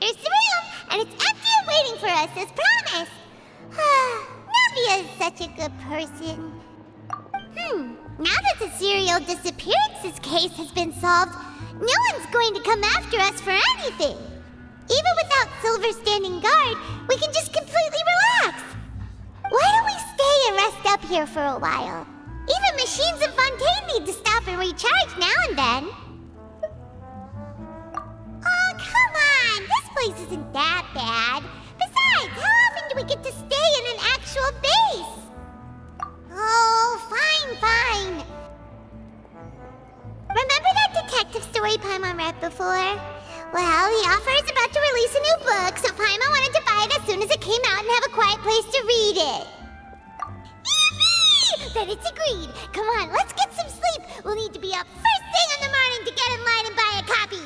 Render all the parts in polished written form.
Here's the room, and it's empty and waiting for us, as promised. Navia is such a good person. Now that the serial disappearances case has been solved, no one's going to come after us for anything. Even without Silver standing guard, we can just completely relax. Why don't we stay and rest up here for a while? Even machines in Fontaine need to stop and recharge now and then. Oh, come on! This place isn't that bad. Besides, how often do we get to stay in an actual base? Oh, fine. Remember that detective story Paimon read before? Well, the author is about to release a new book, so Paimon wanted to buy it as soon as it came out and have a quiet place to read it. Yippee! Then it's agreed. Come on, let's get some sleep. We'll need to be up first thing in the morning to get in line and buy a copy.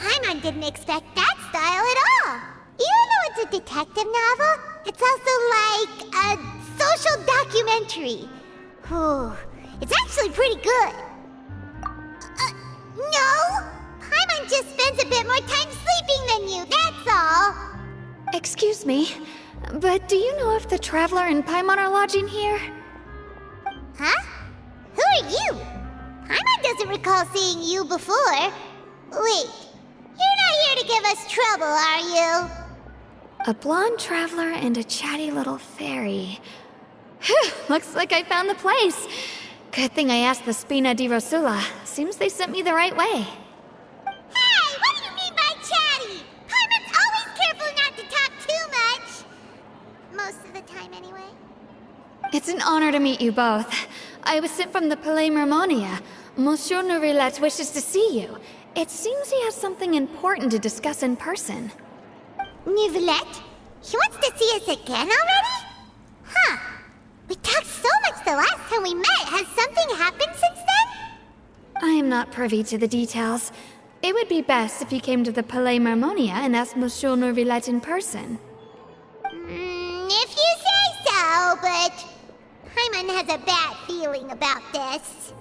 Paimon didn't expect that style at all. Even though it's a detective novel, it's also like a social documentary. Whew. It's actually pretty good. No! Paimon just spends a bit more time sleeping than you, that's all. Excuse me, but do you know if the Traveler and Paimon are lodging here? Huh? Who are you? Paimon doesn't recall seeing you before. Wait, you're not here to give us trouble, are you? A blonde traveler and a chatty little fairy. Whew, looks like I found the place. Good thing I asked the Spina di Rosula. Seems they sent me the right way. Hey, what do you mean by chatty? Paimon's always careful not to talk too much. Most of the time, anyway. It's an honor to meet you both. I was sent from the Palais Mermonia. Monsieur Neuvillette wishes to see you. It seems he has something important to discuss in person. Neuvillette? He wants to see us again already? Huh. We talked so much the last time we met. Has something happened since then? I am not privy to the details. It would be best if you came to the Palais Mermonia and asked Monsieur Neuvillette in person. If you say so, but Paimon has a bad feeling about this.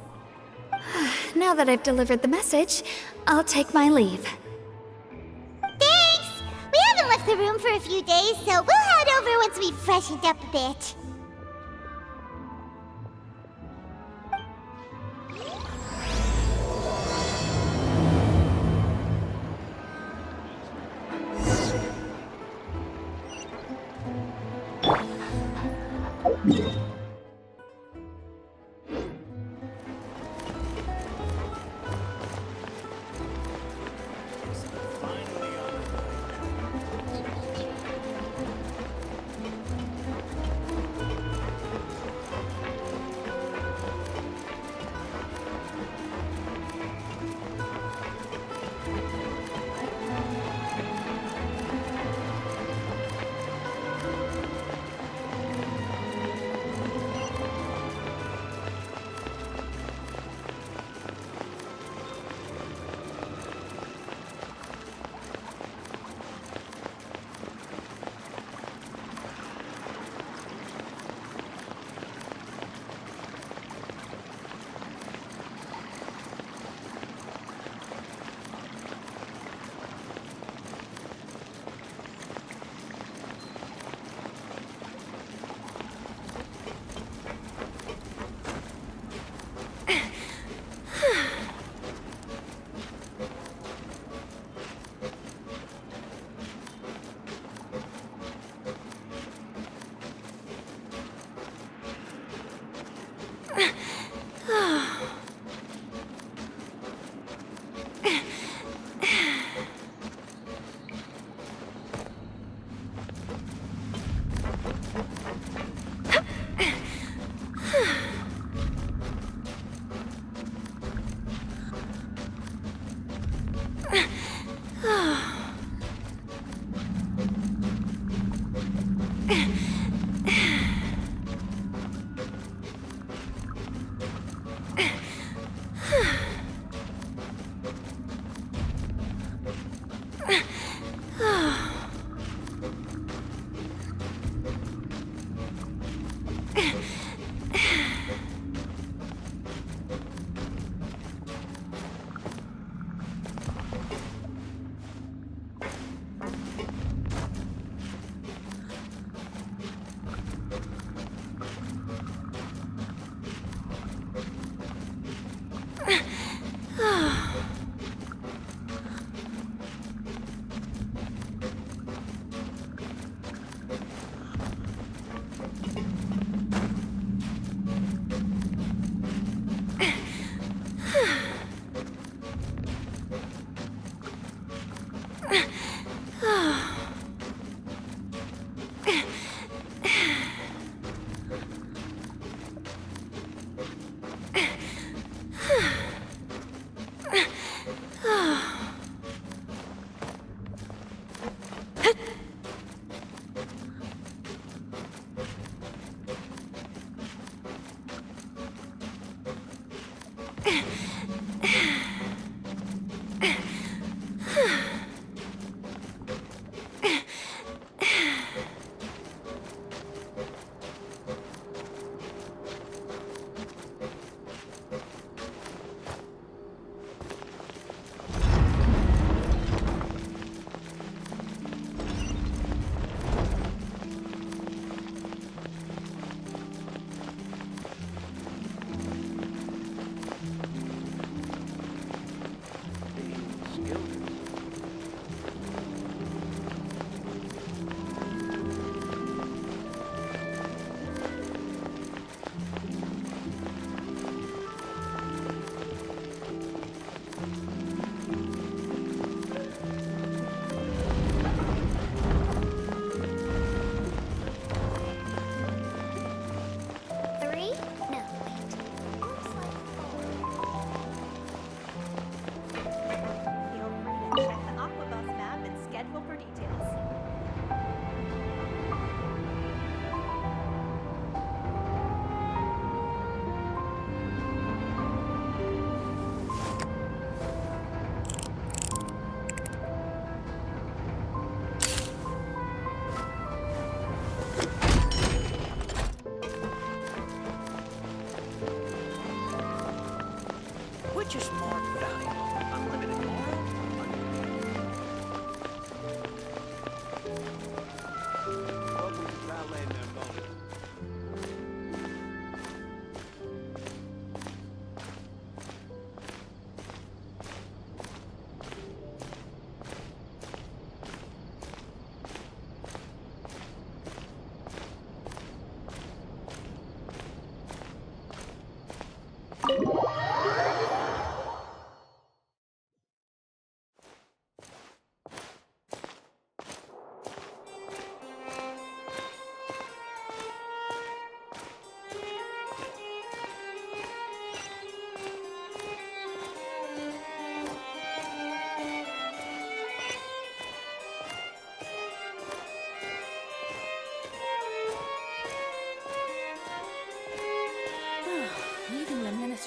Now that I've delivered the message, I'll take my leave. Thanks! We haven't left the room for a few days, so we'll head over once we've freshened up a bit.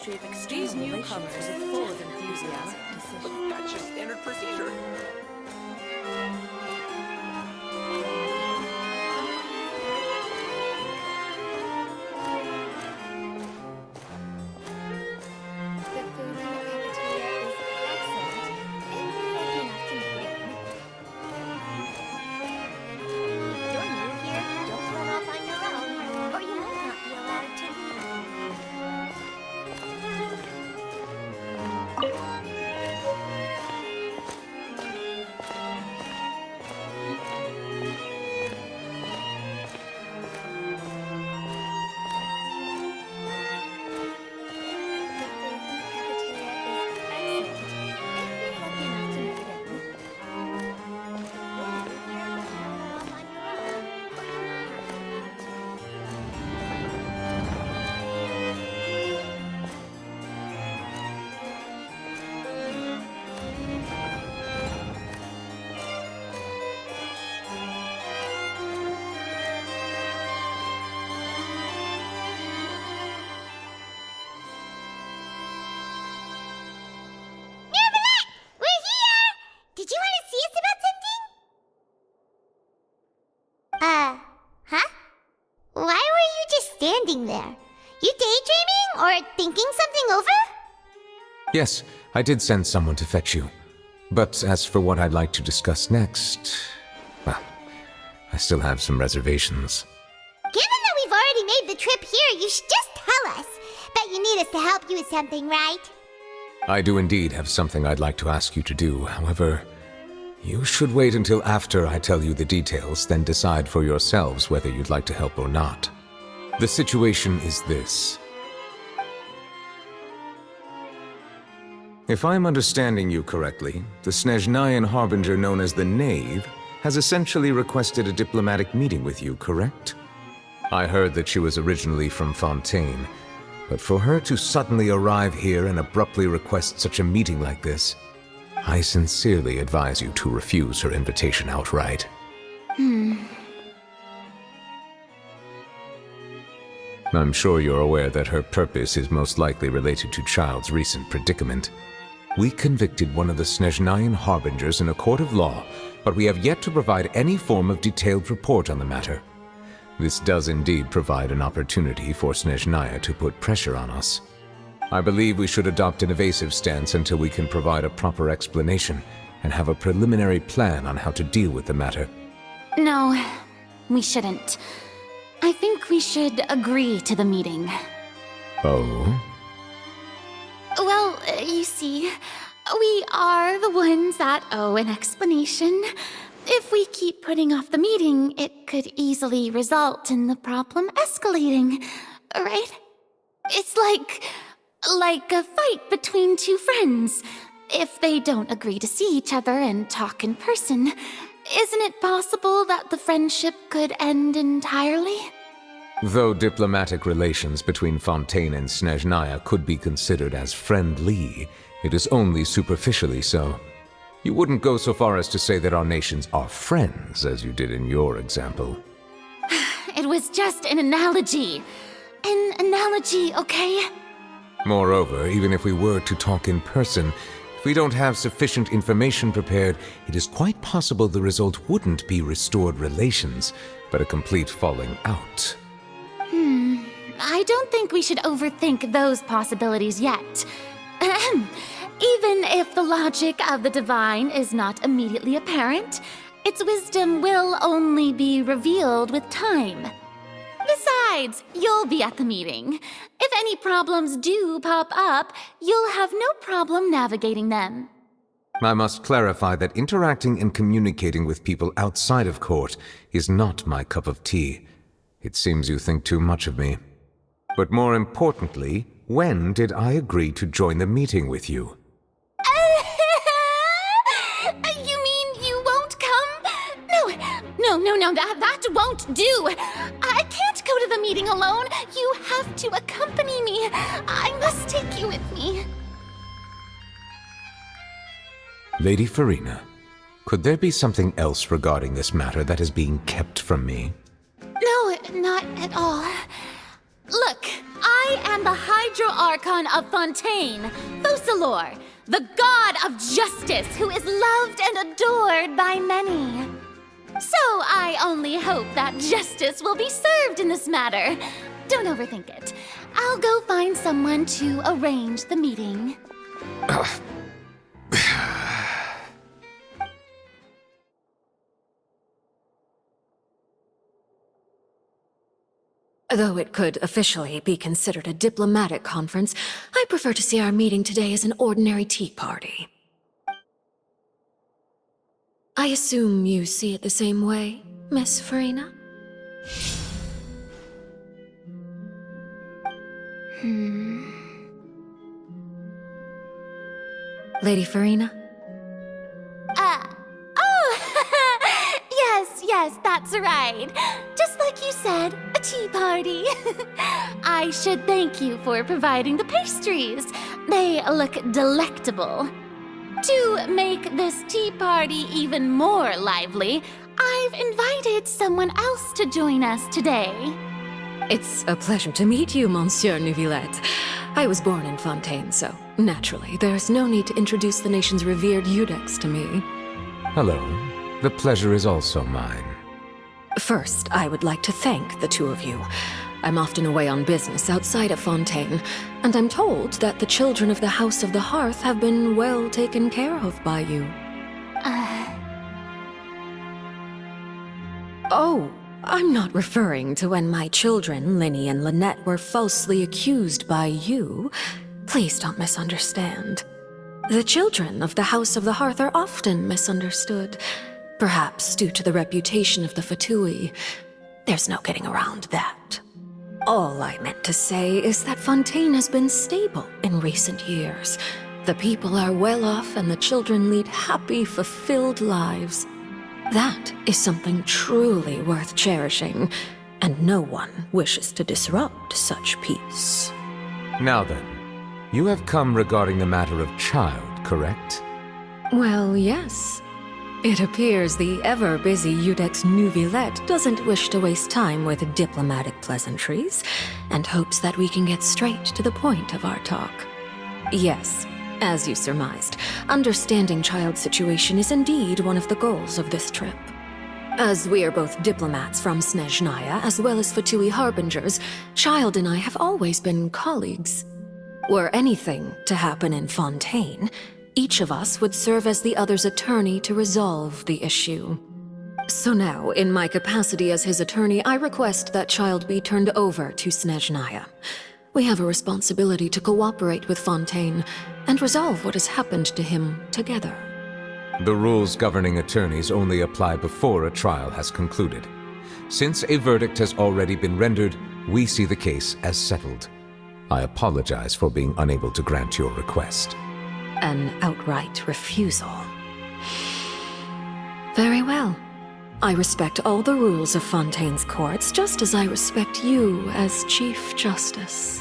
Ministry of External These newcomers are full of enthusiasm. But that's just standard procedure. The food in the cafeteria is excellent. If you're lucky enough to make it. If you're new here, don't run off on your own, or you might not be allowed to leave. The food in the cafeteria is excellent. If you're lucky enough to make it. Neuvillette! We're here! Did you want to see us about something? Huh? Why were you just standing there? You daydreaming or thinking something over? Yes, I did send someone to fetch you. But as for what I'd like to discuss next, well, I still have some reservations. Given that we've already made the trip here, you should just tell us. Bet you need us to help you with something, right? I do indeed have something I'd like to ask you to do. However, you should wait until after I tell you the details, then decide for yourselves whether you'd like to help or not. The situation is this. If I'm understanding you correctly, the Snezhnayan harbinger known as the Knave has essentially requested a diplomatic meeting with you, correct? I heard that she was originally from Fontaine, but for her to suddenly arrive here and abruptly request such a meeting like this, I sincerely advise you to refuse her invitation outright. I'm sure you're aware that her purpose is most likely related to Child's recent predicament. We convicted one of the Snezhnayan harbingers in a court of law, but we have yet to provide any form of detailed report on the matter. This does indeed provide an opportunity for Snezhnaya to put pressure on us. I believe we should adopt an evasive stance until we can provide a proper explanation and have a preliminary plan on how to deal with the matter. No, we shouldn't. I think we should agree to the meeting. Oh? Well, you see, we are the ones that owe an explanation. If we keep putting off the meeting, it could easily result in the problem escalating, right? It's like a fight between two friends. If they don't agree to see each other and talk in person, isn't it possible that the friendship could end entirely? Though diplomatic relations between Fontaine and Snezhnaya could be considered as friendly, it is only superficially so. You wouldn't go so far as to say that our nations are friends, as you did in your example. It was just an analogy. An analogy, okay? Moreover, even if we were to talk in person, if we don't have sufficient information prepared, it is quite possible the result wouldn't be restored relations, but a complete falling out. I don't think we should overthink those possibilities yet. Ahem. Even if the logic of the divine is not immediately apparent, its wisdom will only be revealed with time. Besides, you'll be at the meeting. If any problems do pop up, you'll have no problem navigating them. I must clarify that interacting and communicating with people outside of court is not my cup of tea. It seems you think too much of me. But more importantly, when did I agree to join the meeting with you? You mean you won't come? No, that won't do. I can't go to the meeting alone. You have to accompany me. I must take you with me. Lady Farina, could there be something else regarding this matter that is being kept from me? No, not at all. Look, I am the Hydro-Archon of Fontaine, Focalor, the god of justice who is loved and adored by many. So I only hope that justice will be served in this matter. Don't overthink it. I'll go find someone to arrange the meeting. Though it could officially be considered a diplomatic conference, I prefer to see our meeting today as an ordinary tea party. I assume you see it the same way, Miss Farina? Lady Farina? Yes, that's right. Just like you said, a tea party. I should thank you for providing the pastries. They look delectable. To make this tea party even more lively, I've invited someone else to join us today. It's a pleasure to meet you, Monsieur Neuvillette. I was born in Fontaine, so naturally, there's no need to introduce the nation's revered Eudex to me. Hello. The pleasure is also mine. First, I would like to thank the two of you. I'm often away on business outside of Fontaine, and I'm told that the children of the House of the Hearth have been well taken care of by you. Oh, I'm not referring to when my children, Linny and Lynette, were falsely accused by you. Please don't misunderstand. The children of the House of the Hearth are often misunderstood, perhaps due to the reputation of the Fatui. There's no getting around that. All I meant to say is that Fontaine has been stable in recent years. The people are well off and the children lead happy, fulfilled lives. That is something truly worth cherishing, and no one wishes to disrupt such peace. Now then, you have come regarding the matter of child, correct? Well, yes. It appears the ever-busy Eudex Neuvillette doesn't wish to waste time with diplomatic pleasantries, and hopes that we can get straight to the point of our talk. Yes, as you surmised, understanding child's situation is indeed one of the goals of this trip. As we are both diplomats from Snezhnaya as well as Fatui harbingers, Child and I have always been colleagues. Were anything to happen in Fontaine, each of us would serve as the other's attorney to resolve the issue. So now, in my capacity as his attorney, I request that Child be turned over to Snezhnaya. We have a responsibility to cooperate with Fontaine and resolve what has happened to him together. The rules governing attorneys only apply before a trial has concluded. Since a verdict has already been rendered, we see the case as settled. I apologize for being unable to grant your request. An outright refusal. Very well. I respect all the rules of Fontaine's courts, just as I respect you as Chief Justice.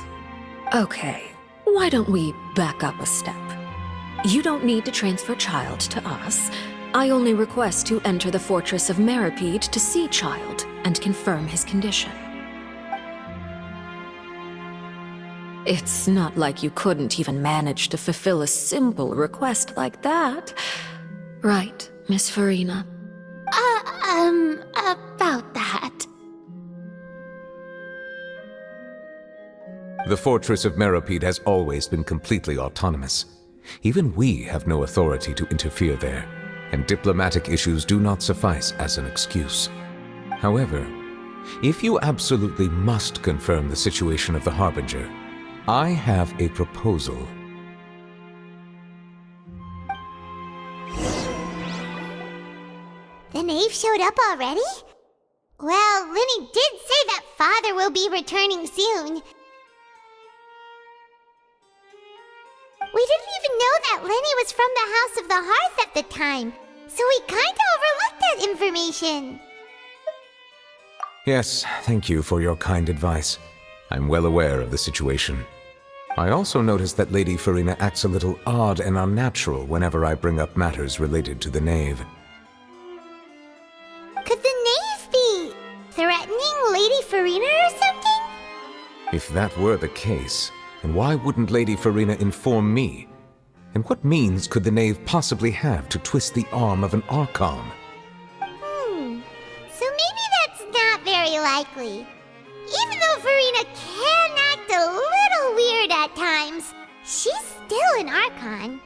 Okay, why don't we back up a step? You don't need to transfer Child to us. I only request to enter the Fortress of Meropide to see Child and confirm his condition. It's not like you couldn't even manage to fulfill a simple request like that. Right, Miss Farina? About that. The Fortress of Meropide has always been completely autonomous. Even we have no authority to interfere there, and diplomatic issues do not suffice as an excuse. However, if you absolutely must confirm the situation of the Harbinger, I have a proposal. The knave showed up already? Well, Linny did say that Father will be returning soon. We didn't even know that Linny was from the House of the Hearth at the time, so we kinda overlooked that information. Yes, thank you for your kind advice. I'm well aware of the situation. I also noticed that Lady Farina acts a little odd and unnatural whenever I bring up matters related to the knave. Could the knave be threatening Lady Farina or something? If that were the case, then why wouldn't Lady Farina inform me? And what means could the knave possibly have to twist the arm of an Archon? So maybe that's not very likely. Even though Farina can act a little weird at times, she's still an Archon.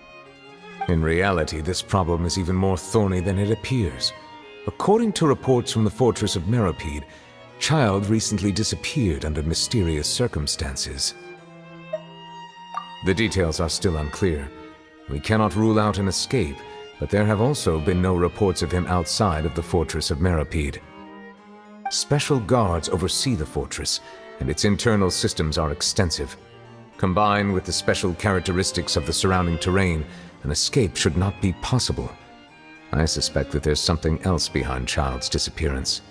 In reality, this problem is even more thorny than it appears. According to reports from the Fortress of Meropide, Child recently disappeared under mysterious circumstances. The details are still unclear. We cannot rule out an escape, but there have also been no reports of him outside of the Fortress of Meropide. Special guards oversee the fortress, and its internal systems are extensive. Combined with the special characteristics of the surrounding terrain, an escape should not be possible. I suspect that there's something else behind Child's disappearance.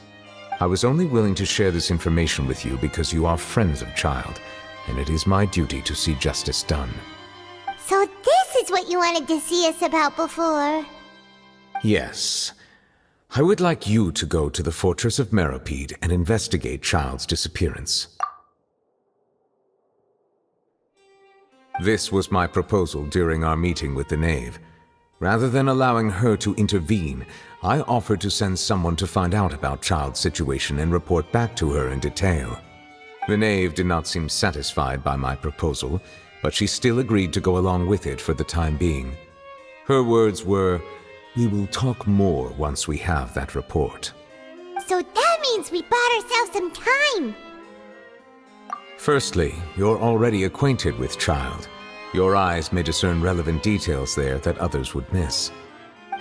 I was only willing to share this information with you because you are friends of Child, and it is my duty to see justice done. So this is what you wanted to see us about before. Yes. I would like you to go to the Fortress of Meropide and investigate Child's disappearance. This was my proposal during our meeting with the knave. Rather than allowing her to intervene, I offered to send someone to find out about Child's situation and report back to her in detail. The knave did not seem satisfied by my proposal, but she still agreed to go along with it for the time being. Her words were, "We will talk more once we have that report." So that means we bought ourselves some time. Firstly, you're already acquainted with Child. Your eyes may discern relevant details there that others would miss.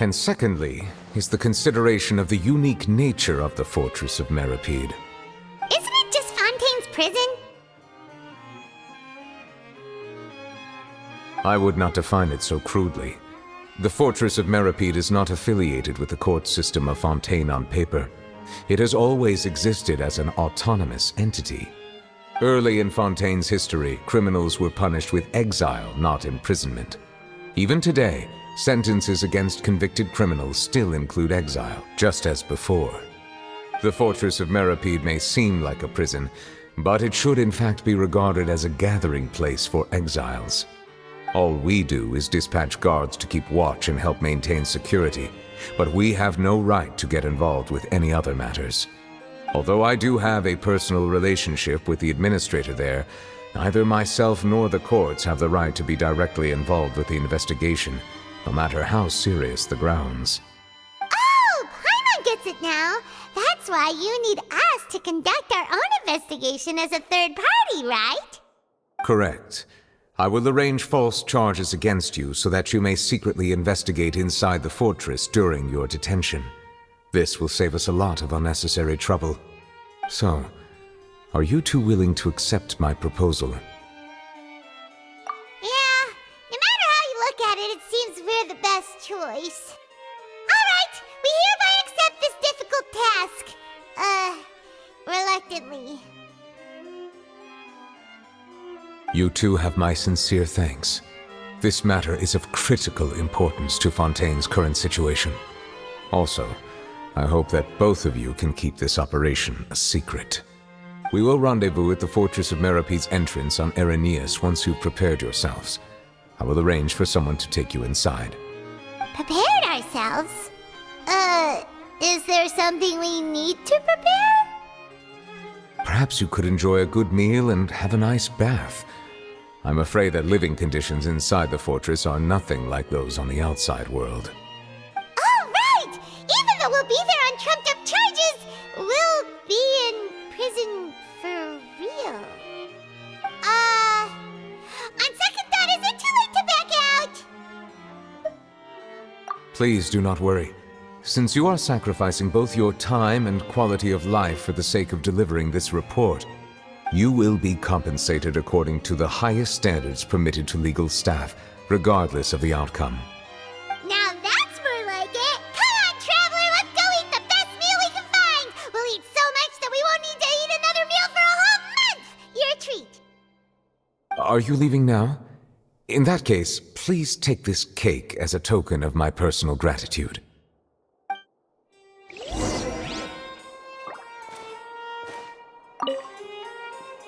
And secondly, is the consideration of the unique nature of the Fortress of Meropide. Isn't it just Fontaine's prison? I would not define it so crudely. The Fortress of Meropide is not affiliated with the court system of Fontaine on paper. It has always existed as an autonomous entity. Early in Fontaine's history, criminals were punished with exile, not imprisonment. Even today, sentences against convicted criminals still include exile, just as before. The Fortress of Meropide may seem like a prison, but it should in fact be regarded as a gathering place for exiles. All we do is dispatch guards to keep watch and help maintain security, but we have no right to get involved with any other matters. Although I do have a personal relationship with the administrator there, neither myself nor the courts have the right to be directly involved with the investigation, no matter how serious the grounds. Oh, Paimon gets it now. That's why you need us to conduct our own investigation as a third party, right? Correct. I will arrange false charges against you so that you may secretly investigate inside the fortress during your detention. This will save us a lot of unnecessary trouble. So, are you two willing to accept my proposal? Yeah, no matter how you look at it, it seems we're the best choice. Alright, we hereby accept this difficult task. Reluctantly. You two have my sincere thanks. This matter is of critical importance to Fontaine's current situation. Also, I hope that both of you can keep this operation a secret. We will rendezvous at the Fortress of Meropide's entrance on Erinius once you've prepared yourselves. I will arrange for someone to take you inside. Prepared ourselves? Is there something we need to prepare? Perhaps you could enjoy a good meal and have a nice bath. I'm afraid that living conditions inside the fortress are nothing like those on the outside world. Oh, right! Even though we'll be there on trumped-up charges, we'll be in prison for real. On second thought, is it too late to back out? Please do not worry. Since you are sacrificing both your time and quality of life for the sake of delivering this report, you will be compensated according to the highest standards permitted to legal staff, regardless of the outcome. Now that's more like it! Come on, traveler, let's go eat the best meal we can find! We'll eat so much that we won't need to eat another meal for a whole month! You're a treat! Are you leaving now? In that case, please take this cake as a token of my personal gratitude.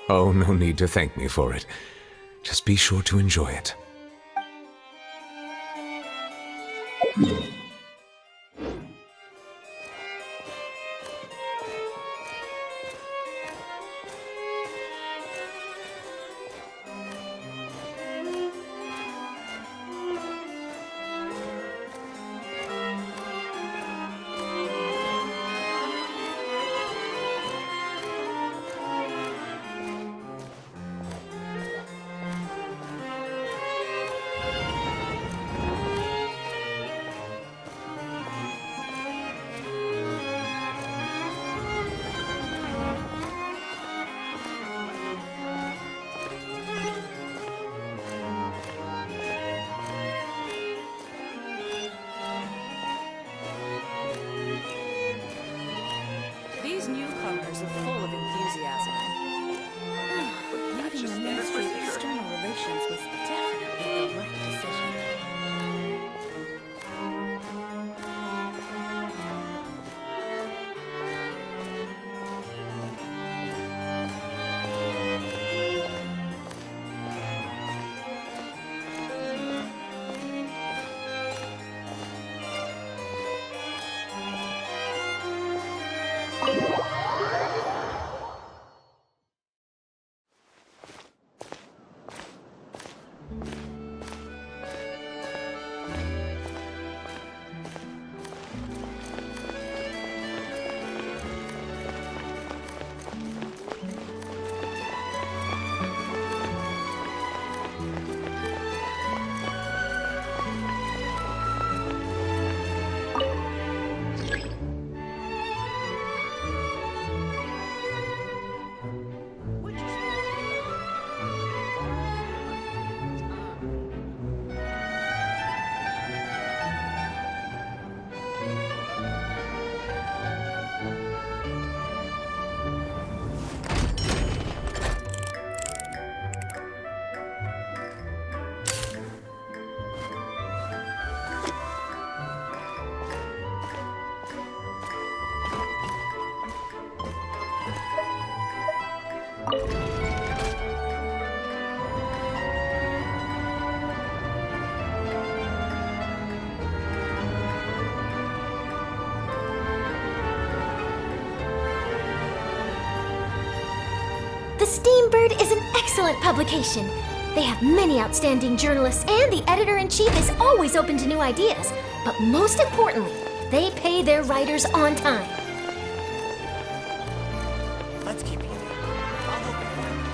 Oh, no need to thank me for it. Just be sure to enjoy it. These newcomers are full of enthusiasm. Leaving the Ministry of External Relations was definitely the right decision. The Steambird is an excellent publication. They have many outstanding journalists, and the editor-in-chief is always open to new ideas. But most importantly, they pay their writers on time. Let's keep eating. I'll help you find it.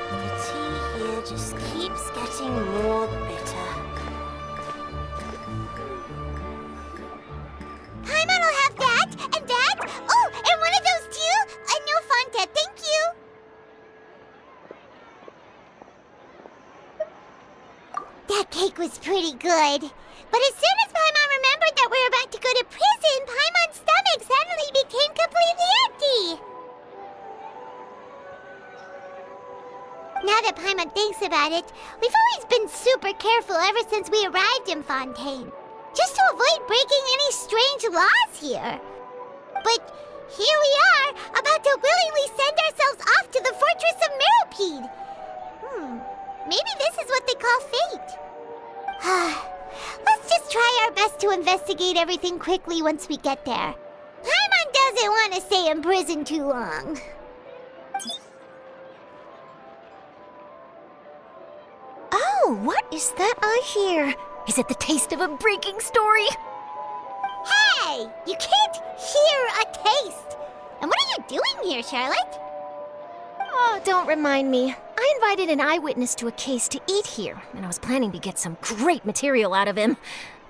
The tea here just keeps getting more bitter. Paimon will have that, and that. Oh, and one of those too. A new Fanta, thank you. That cake was pretty good. But as soon as Paimon remembered that we were about to go to prison, Paimon's stomach suddenly became completely empty. Now that Paimon thinks about it, we've always been super careful ever since we arrived in Fontaine. Just to avoid breaking any strange laws here. But here we are, about to willingly send ourselves off to the Fortress of Meropide. Maybe this is what they call fate. Let's just try our best to investigate everything quickly once we get there. Paimon doesn't want to stay in prison too long. Oh, what is that I hear? Is it the taste of a breaking story? Hey! You can't hear a taste! And what are you doing here, Charlotte? Oh, don't remind me. I invited an eyewitness to a case to eat here, and I was planning to get some great material out of him.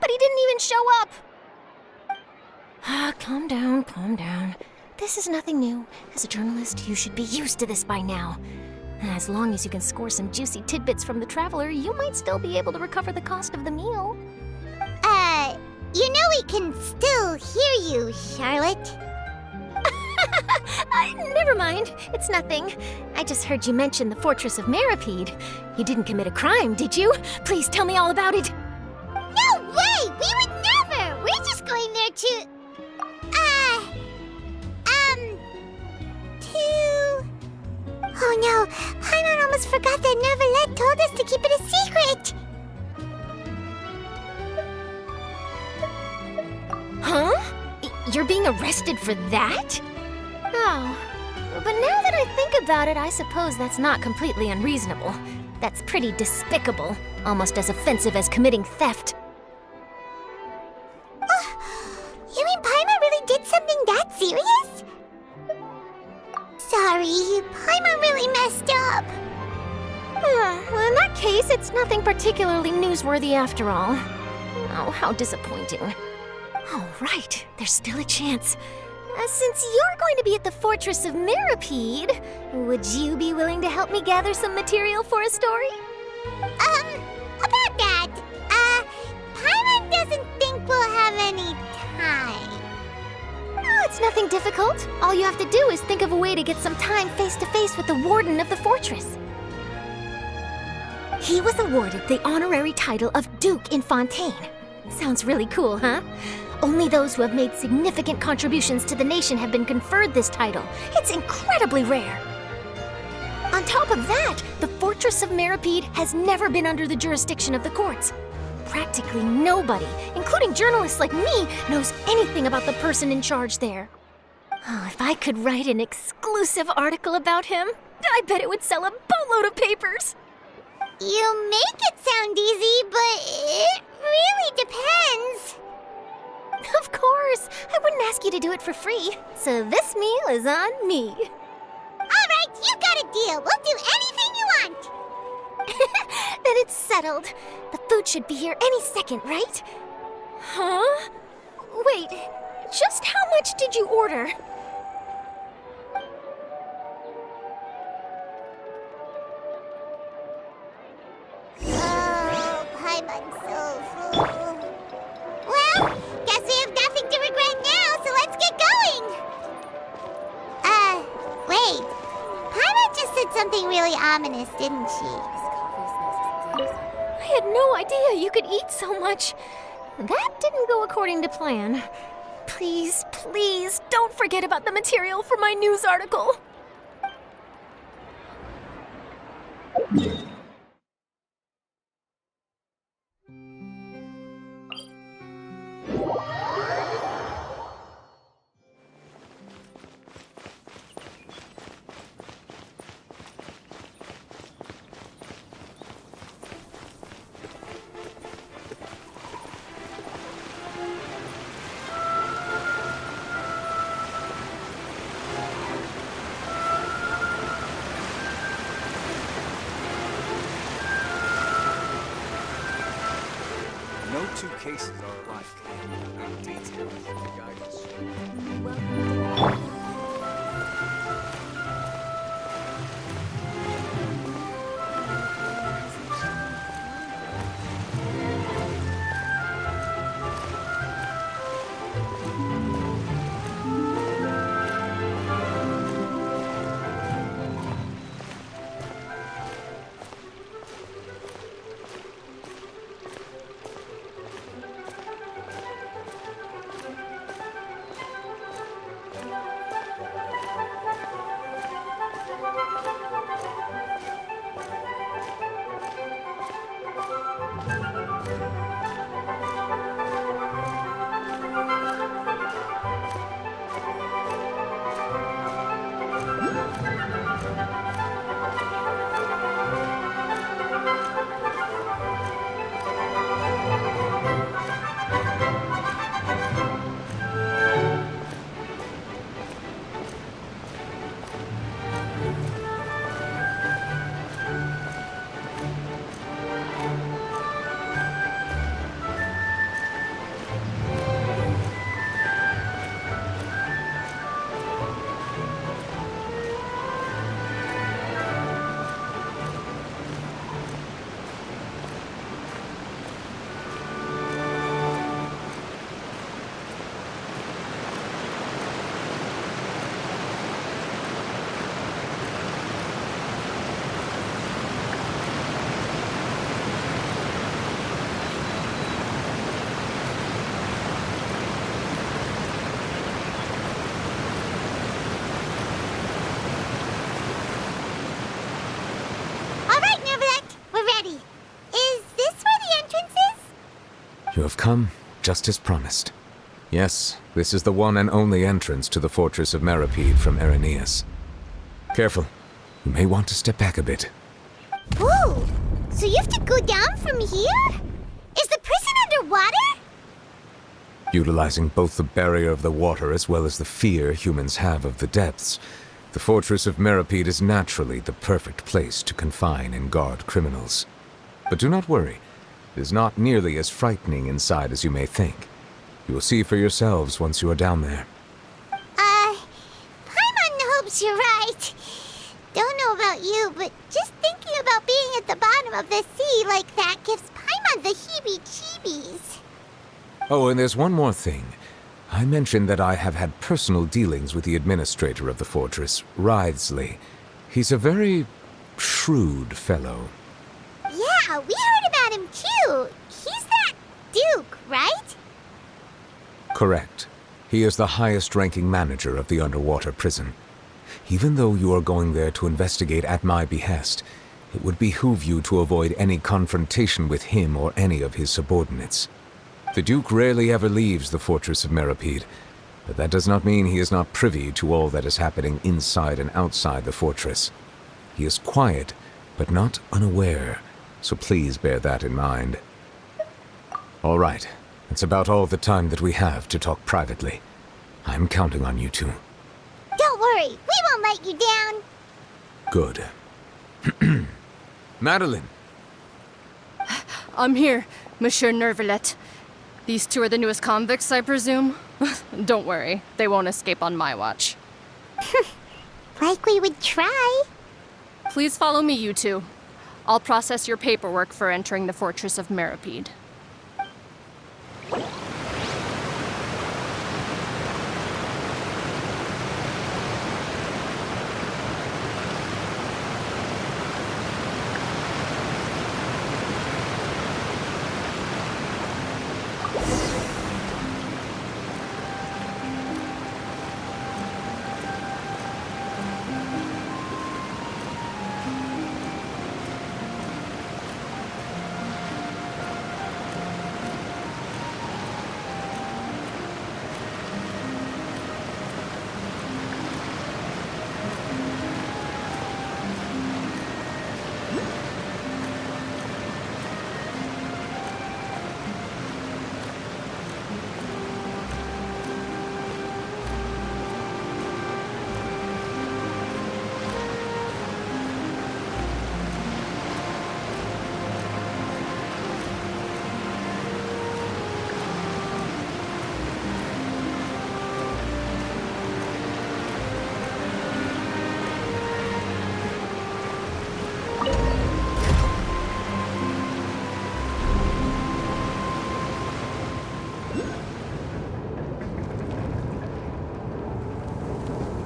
but he didn't even show up. Calm down, calm down. This is nothing new. As a journalist, you should be used to this by now. As long as you can score some juicy tidbits from the Traveler, you might still be able to recover the cost of the meal. You know we can still hear you, Charlotte. Never mind. It's nothing. I just heard you mention the Fortress of Meropide. You didn't commit a crime, did you? Please tell me all about it. No way! We would never! We're just going there to... Oh no, Paimon almost forgot that Neuvillette told us to keep it a secret! Huh? You're being arrested for that? Oh. But now that I think about it, I suppose that's not completely unreasonable. That's pretty despicable. Almost as offensive as committing theft. You mean Paimon really did something that serious? Sorry, Paimon really messed up. Well, in that case, it's nothing particularly newsworthy after all. Oh, how disappointing. All right, there's still a chance. Since you're going to be at the Fortress of Meropide, would you be willing to help me gather some material for a story? About that, Paimon doesn't think we'll have any time. Oh, it's nothing difficult. All you have to do is think of a way to get some time face-to-face with the Warden of the Fortress. He was awarded the honorary title of Duke in Fontaine. Sounds really cool, huh? Only those who have made significant contributions to the nation have been conferred this title. It's incredibly rare. On top of that, the Fortress of Meropide has never been under the jurisdiction of the courts. Practically nobody, including journalists like me, knows anything about the person in charge there. Oh, if I could write an exclusive article about him, I bet it would sell a boatload of papers. You make it sound easy, but it really depends. Of course, I wouldn't ask you to do it for free, so this meal is on me. All right, you got a deal. We'll do anything you want. Then it's settled. The food should be here any second, right? Huh? Wait, just how much did you order? Oh, Paimon's so full. Well, guess we have nothing to regret now, so let's get going. Wait. Paimon just said something really ominous, didn't she? I had no idea you could eat so much. That didn't go according to plan. Please, please, don't forget about the material for my news article. No two cases are alike. Details in the guidance. You have come just as promised. Yes, this is the one and only entrance to the Fortress of Meropide from Irenaeus. Careful. You may want to step back a bit. Whoa! So you have to go down from here? Is the prison underwater? Utilizing both the barrier of the water as well as the fear humans have of the depths, the Fortress of Meropide is naturally the perfect place to confine and guard criminals. But do not worry. It is not nearly as frightening inside as you may think. You will see for yourselves once you are down there. Paimon hopes you're right. Don't know about you, but just thinking about being at the bottom of the sea like that gives Paimon the heebie-jeebies. Oh, and there's one more thing. I mentioned that I have had personal dealings with the administrator of the fortress, Wriothesley. He's a very shrewd fellow. Yeah, we heard about him too. He's that Duke, right? Correct. He is the highest-ranking manager of the underwater prison. Even though you are going there to investigate at my behest, it would behoove you to avoid any confrontation with him or any of his subordinates. The Duke rarely ever leaves the Fortress of Meropide, but that does not mean he is not privy to all that is happening inside and outside the fortress. He is quiet, but not unaware, so please bear that in mind. All right, that's about all the time that we have to talk privately. I'm counting on you two. Don't worry, we won't let you down. Good. Madeline! I'm here, Monsieur Neuvillette. These two are the newest convicts, I presume? Don't worry, they won't escape on my watch. Like we would try. Please follow me, you two. I'll process your paperwork for entering the Fortress of Meropide.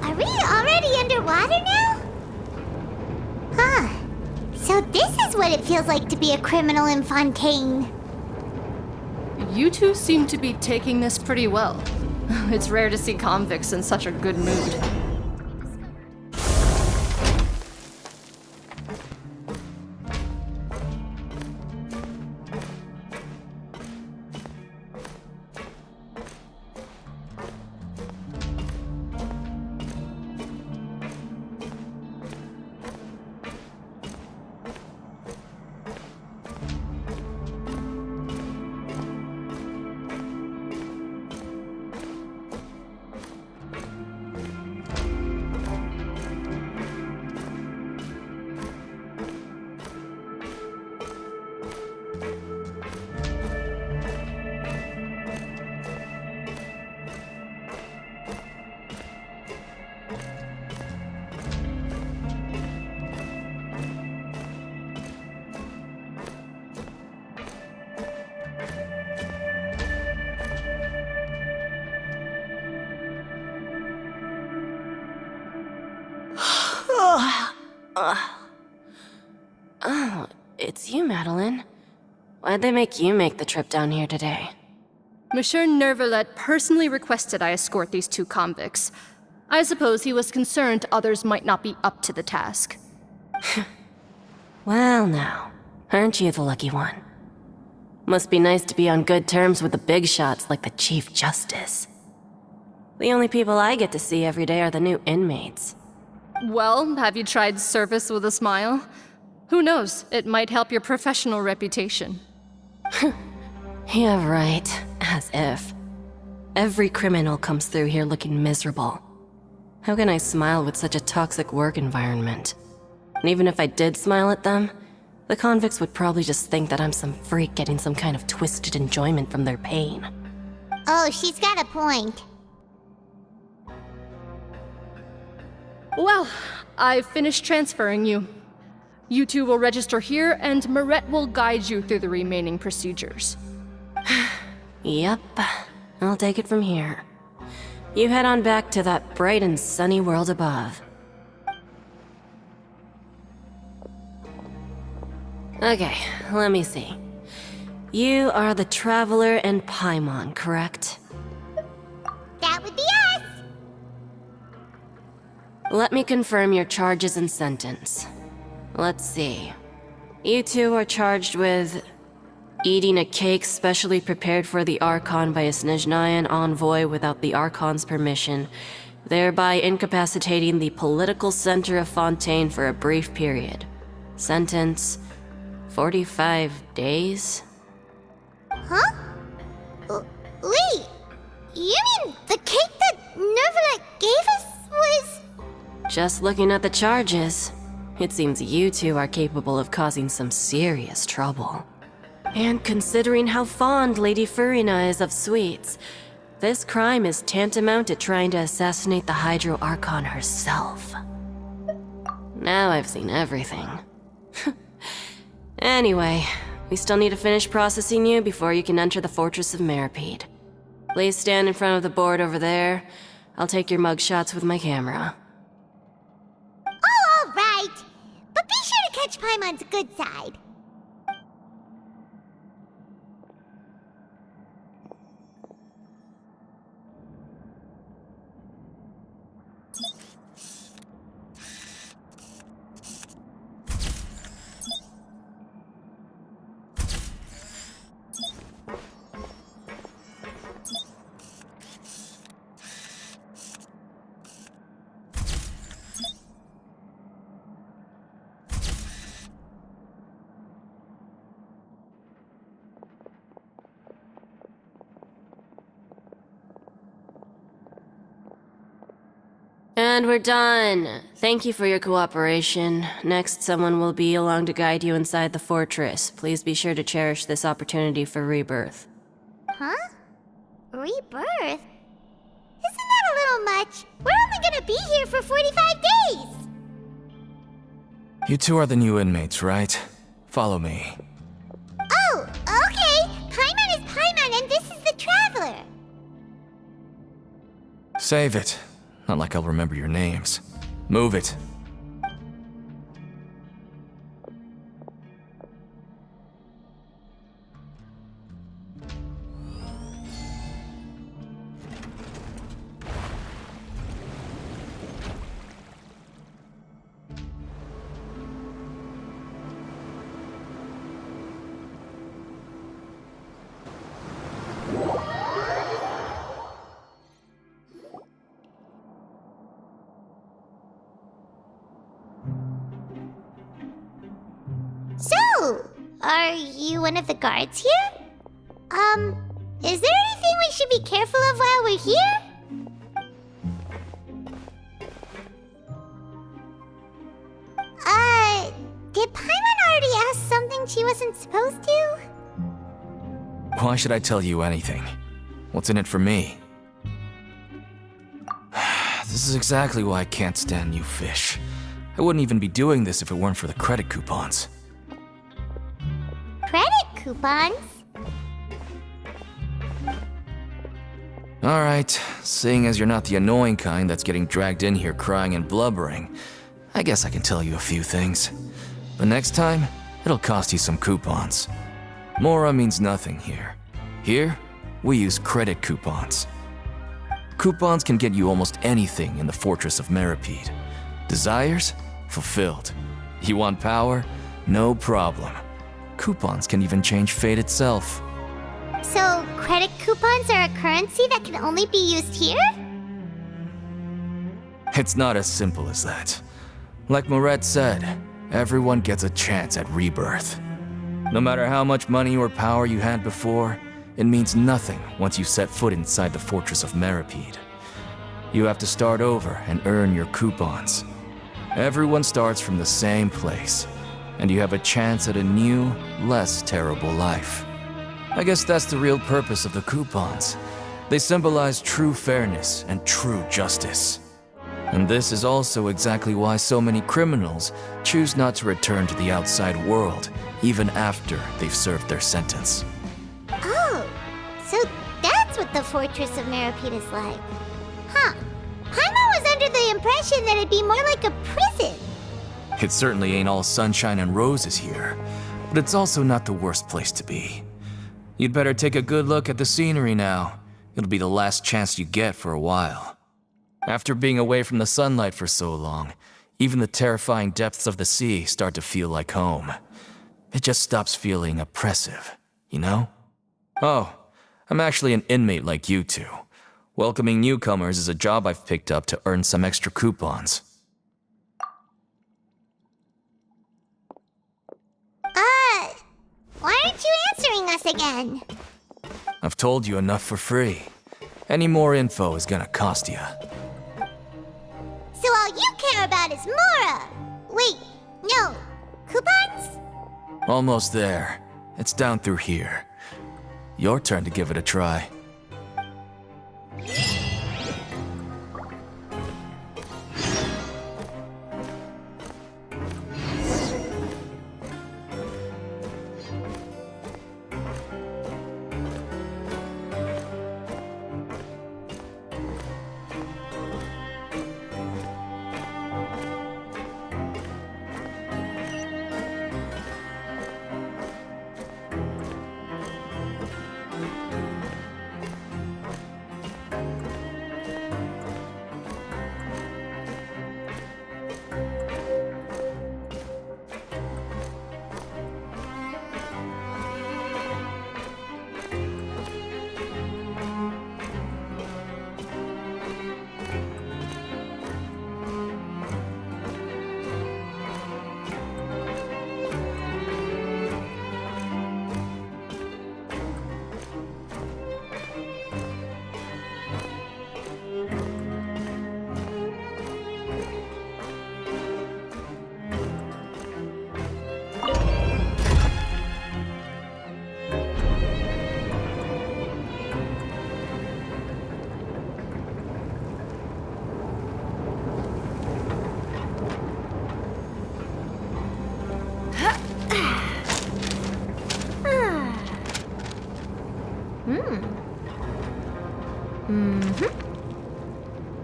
Are we already underwater now? Huh. So this is what it feels like to be a criminal in Fontaine. You two seem to be taking this pretty well. It's rare to see convicts in such a good mood. Oh, it's you, Madeline. Why'd they make you make the trip down here today? Monsieur Neuvillette personally requested I escort these two convicts. I suppose he was concerned others might not be up to the task. Well now, aren't you the lucky one? Must be nice to be on good terms with the big shots like the Chief Justice. The only people I get to see every day are the new inmates. Well, have you tried service with a smile? Who knows, it might help your professional reputation. Yeah, right. As if. Every criminal comes through here looking miserable. How can I smile with such a toxic work environment? And even if I did smile at them, the convicts would probably just think that I'm some freak getting some kind of twisted enjoyment from their pain. Oh, she's got a point. Well, I've finished transferring you. You two will register here, and Neuvillette will guide you through the remaining procedures. Yep, I'll take it from here. You head on back to that bright and sunny world above. Okay, let me see. You are the Traveler and Paimon, correct? That would be us! Let me confirm your charges and sentence. Let's see. You two are charged with eating a cake specially prepared for the Archon by a Snezhnayan envoy without the Archon's permission, thereby incapacitating the political center of Fontaine for a brief period. Sentence: 45 days? Huh? Wait, you mean the cake that Neuvillette gave us was... Just looking at the charges, it seems you two are capable of causing some serious trouble. And considering how fond Lady Furina is of sweets, this crime is tantamount to trying to assassinate the Hydro Archon herself. Now I've seen everything. Anyway, we still need to finish processing you before you can enter the Fortress of Meropide. Please stand in front of the board over there. I'll take your mugshots with my camera. Oh, all right. But be sure to catch Paimon's good side. And we're done. Thank you for your cooperation. Next, someone will be along to guide you inside the fortress. Please be sure to cherish this opportunity for rebirth. Huh? Rebirth? Isn't that a little much? We're only gonna be here for 45 days! You two are the new inmates, right? Follow me. Oh, okay! Paimon is Paimon and this is the Traveler! Save it. Not like I'll remember your names. Move it. So, are you one of the guards here? Is there anything we should be careful of while we're here? Did Paimon already ask something she wasn't supposed to? Why should I tell you anything? What's in it for me? This is exactly why I can't stand you fish. I wouldn't even be doing this if it weren't for the credit coupons. Credit coupons? Alright, seeing as you're not the annoying kind that's getting dragged in here crying and blubbering, I guess I can tell you a few things. But next time, it'll cost you some coupons. Mora means nothing here. Here, we use credit coupons. Coupons can get you almost anything in the Fortress of Meropide. Desires? Fulfilled. You want power? No problem. coupons can even change fate itself. So, credit coupons are a currency that can only be used here? It's not as simple as that. Like Moret said, everyone gets a chance at rebirth. No matter how much money or power you had before, it means nothing once you set foot inside the Fortress of Meropide. You have to start over and earn your coupons. Everyone starts from the same place, and you have a chance at a new, less terrible life. I guess that's the real purpose of the coupons. They symbolize true fairness and true justice. And this is also exactly why so many criminals choose not to return to the outside world, even after they've served their sentence. Oh, so that's what the Fortress of Meropide is like. Huh. Paimon was under the impression that it'd be more like a prison. It certainly ain't all sunshine and roses here, but it's also not the worst place to be. You'd better take a good look at the scenery now. It'll be the last chance you get for a while. After being away from the sunlight for so long, even the terrifying depths of the sea start to feel like home. It just stops feeling oppressive, you know? Oh, I'm actually an inmate like you two. Welcoming newcomers is a job I've picked up to earn some extra coupons. Why aren't you answering us again? I've told you enough for free. Any more info is gonna cost you. So all you care about is Mora! Wait, no. Coupons? Almost there. It's down through here. Your turn to give it a try.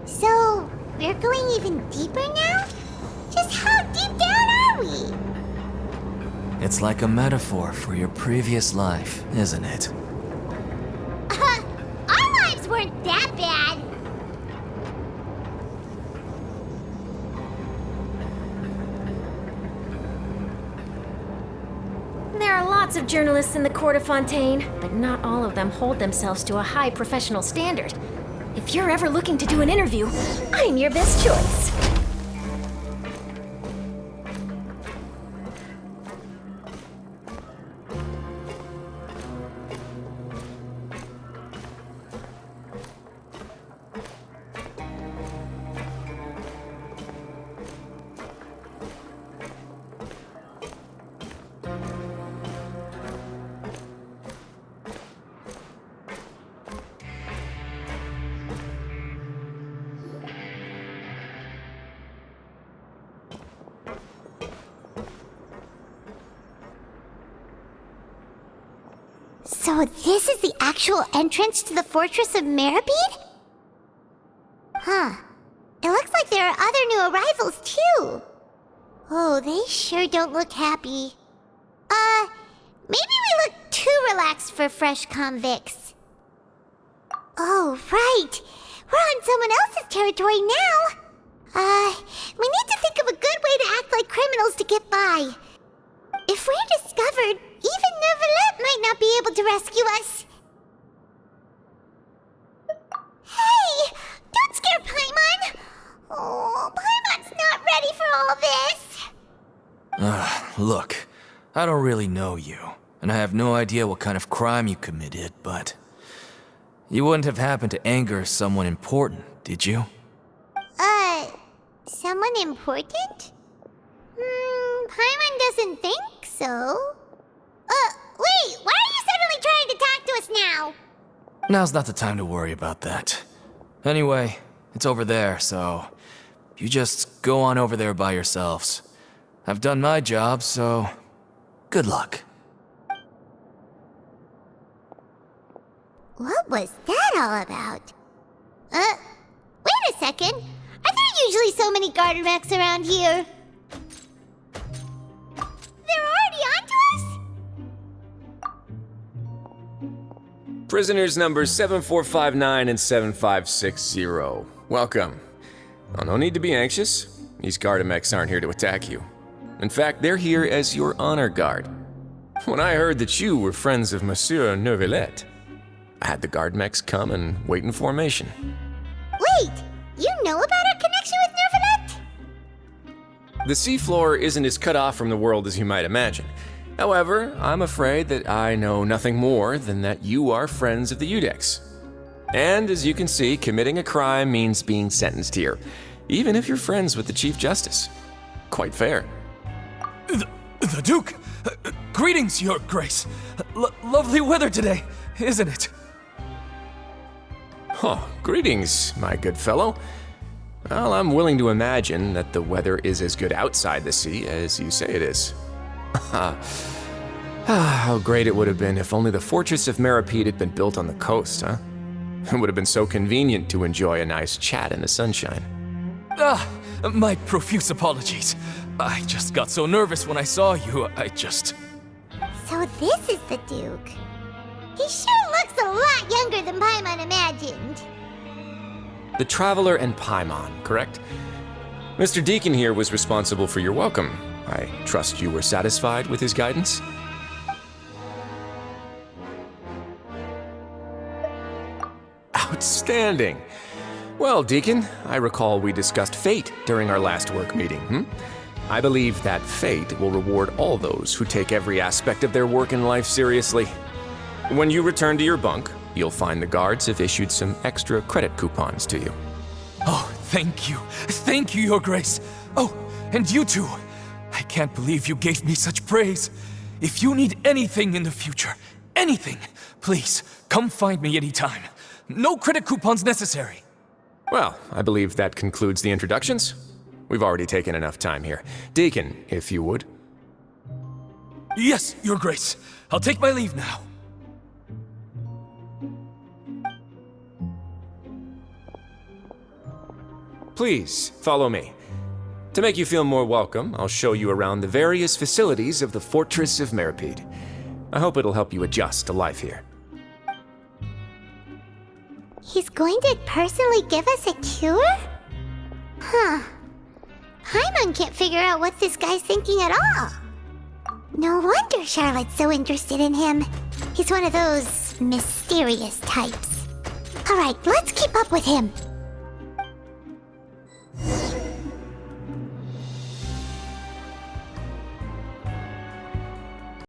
So, we're going even deeper now? Just how deep down are we? It's like a metaphor for your previous life, isn't it? Our lives weren't that bad. There are lots of journalists in the Court of Fontaine, but not all of them hold themselves to a high professional standard. If you're ever looking to do an interview, I'm your best choice. So this is the actual entrance to the Fortress of Meropide? Huh. It looks like there are other new arrivals, too. Oh, they sure don't look happy. Maybe we look too relaxed for fresh convicts. Oh, right. We're on someone else's territory now. We need to think of a good way to act like criminals to get by. If we're discovered, Even Neuvillette might not be able to rescue us. Hey! Don't scare Paimon! Oh, Paimon's not ready for all this! Look, I don't really know you, and I have no idea what kind of crime you committed, but... You wouldn't have happened to anger someone important, did you? Someone important? Paimon doesn't think so. Wait, why are you suddenly trying to talk to us now? Now's not the time to worry about that. Anyway, it's over there, so... You just go on over there by yourselves. I've done my job, so... Good luck. What was that all about? Wait a second. Are there usually so many garter mechs around here? They're already onto us? Prisoners numbers 7459 and 7560. Welcome. Oh, no need to be anxious. These Gardamex aren't here to attack you. In fact, they're here as your honor guard. When I heard that you were friends of Monsieur Neuvillette, I had the Gardamex come and wait in formation. Wait, you know about our connection with Neuvillette? The seafloor isn't as cut off from the world as you might imagine. However, I'm afraid that I know nothing more than that you are friends of the Udex. And as you can see, committing a crime means being sentenced here, even if you're friends with the Chief Justice. Quite fair. The Duke! Greetings, Your Grace! Lovely weather today, isn't it? Oh, greetings, my good fellow. Well, I'm willing to imagine that the weather is as good outside the sea as you say it is. How great it would have been if only the Fortress of Meropide had been built on the coast, huh? It would have been so convenient to enjoy a nice chat in the sunshine. My profuse apologies. I just got so nervous when I saw you, So this is the Duke. He sure looks a lot younger than Paimon imagined. The Traveler and Paimon, correct? Mr. Deacon here was responsible for your welcome. I trust you were satisfied with his guidance? Outstanding! Well, Deacon, I recall we discussed fate during our last work meeting, I believe that fate will reward all those who take every aspect of their work in life seriously. When you return to your bunk, you'll find the guards have issued some extra credit coupons to you. Oh, thank you. Thank you, Your Grace. Oh, and you too. I can't believe you gave me such praise. If you need anything in the future, anything, please, come find me anytime. No credit coupons necessary. Well, I believe that concludes the introductions. We've already taken enough time here. Deacon, if you would. Yes, Your Grace. I'll take my leave now. Please, follow me. To make you feel more welcome, I'll show you around the various facilities of the Fortress of Meropide. I hope it'll help you adjust to life here. He's going to personally give us a cure? Huh. Paimon can't figure out what this guy's thinking at all. No wonder Charlotte's so interested in him. He's one of those mysterious types. Alright, let's keep up with him.